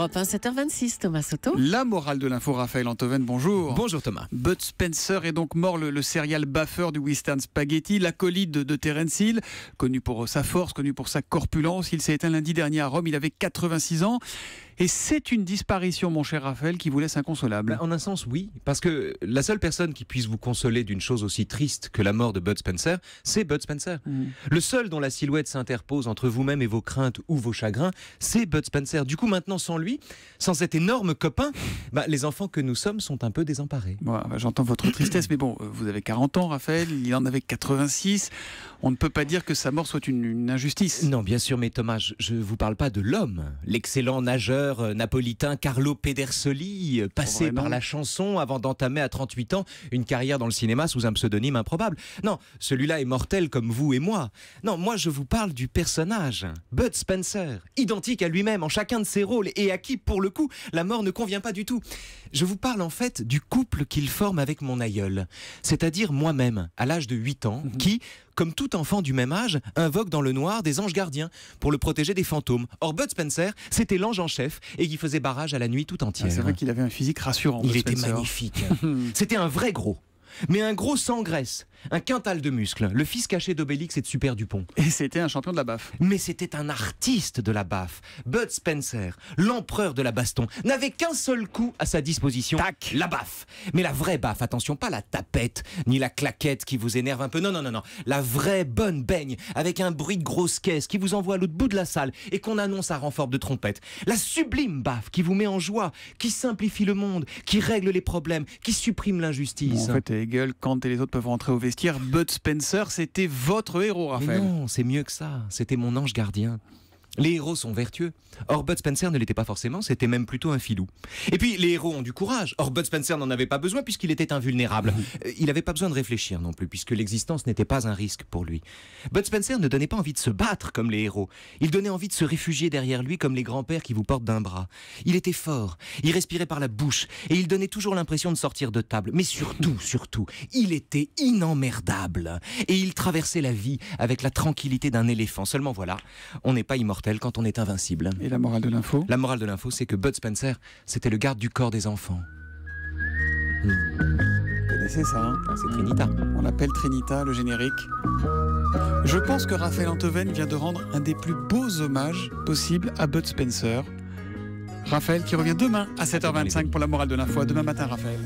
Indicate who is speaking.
Speaker 1: Europe 1, 7h26, Thomas Soto.
Speaker 2: La morale de l'info, Raphaël Antoven, bonjour.
Speaker 3: Bonjour Thomas.
Speaker 2: Bud Spencer est donc mort, le serial baffeur du western spaghetti, l'acolyte de Terence Hill, connu pour sa force, connu pour sa corpulence. Il s'est éteint lundi dernier à Rome, il avait 86 ans. Et c'est une disparition, mon cher Raphaël, qui vous laisse inconsolable.
Speaker 3: En un sens, oui, parce que la seule personne qui puisse vous consoler d'une chose aussi triste que la mort de Bud Spencer, c'est Bud Spencer. Le seul dont la silhouette s'interpose entre vous-même et vos craintes ou vos chagrins, c'est Bud Spencer. Du coup, maintenant, sans lui, sans cet énorme copain, les enfants que nous sommes sont un peu désemparés.
Speaker 2: J'entends votre tristesse, mais bon, vous avez 40 ans, Raphaël, il en avait 86. On ne peut pas dire que sa mort soit une injustice.
Speaker 3: Non, bien sûr, mais Thomas, je ne vous parle pas de l'homme. L'excellent nageur napolitain Carlo Pedersoli, passé par la chanson avant d'entamer à 38 ans une carrière dans le cinéma sous un pseudonyme improbable. Non, celui-là est mortel comme vous et moi. Non, moi je vous parle du personnage, Bud Spencer, identique à lui-même en chacun de ses rôles et à qui, pour le coup, la mort ne convient pas du tout. Je vous parle en fait du couple qu'il forme avec mon aïeul, c'est-à-dire moi-même, à l'âge de 8 ans, qui, comme tout enfant du même âge, invoque dans le noir des anges gardiens pour le protéger des fantômes. Or, Bud Spencer, c'était l'ange en chef et qui faisait barrage à la nuit tout entière.
Speaker 2: C'est vrai qu'il avait un physique rassurant.
Speaker 3: Il était magnifique. C'était un vrai gros. Mais un gros sans graisse, un quintal de muscles, le fils caché d'Obélix et de Super Dupont.
Speaker 2: Et c'était un champion de la baffe.
Speaker 3: Mais c'était un artiste de la baffe. Bud Spencer, l'empereur de la baston, n'avait qu'un seul coup à sa disposition.
Speaker 2: Tac.
Speaker 3: La baffe. Mais la vraie baffe, attention, pas la tapette, ni la claquette qui vous énerve un peu. Non. La vraie bonne baigne, avec un bruit de grosse caisse qui vous envoie à l'autre bout de la salle et qu'on annonce à renfort de trompette. La sublime baffe qui vous met en joie, qui simplifie le monde, qui règle les problèmes, qui supprime l'injustice.
Speaker 2: En fait, Hegel, Kant et les autres peuvent rentrer au vestiaire. Bud Spencer, c'était votre héros, Raphaël.
Speaker 3: Mais non, c'est mieux que ça. C'était mon ange gardien. Les héros sont vertueux. Or, Bud Spencer ne l'était pas forcément, c'était même plutôt un filou. Et puis, les héros ont du courage. Or, Bud Spencer n'en avait pas besoin puisqu'il était invulnérable. Il n'avait pas besoin de réfléchir non plus, puisque l'existence n'était pas un risque pour lui. Bud Spencer ne donnait pas envie de se battre comme les héros. Il donnait envie de se réfugier derrière lui comme les grands-pères qui vous portent d'un bras. Il était fort, il respirait par la bouche, et il donnait toujours l'impression de sortir de table. Mais surtout, il était inemmerdable. Et il traversait la vie avec la tranquillité d'un éléphant. Seulement voilà, on n'est pas immortel quand on est invincible.
Speaker 2: Et la morale de l'info ?
Speaker 3: La morale de l'info, c'est que Bud Spencer, c'était le garde du corps des enfants.
Speaker 2: Vous connaissez ça, hein ?
Speaker 3: C'est Trinita.
Speaker 2: On l'appelle Trinita, le générique. Je pense que Raphaël Antoven vient de rendre un des plus beaux hommages possibles à Bud Spencer. Raphaël qui revient demain à 7h25 pour la morale de l'info. À demain matin, Raphaël.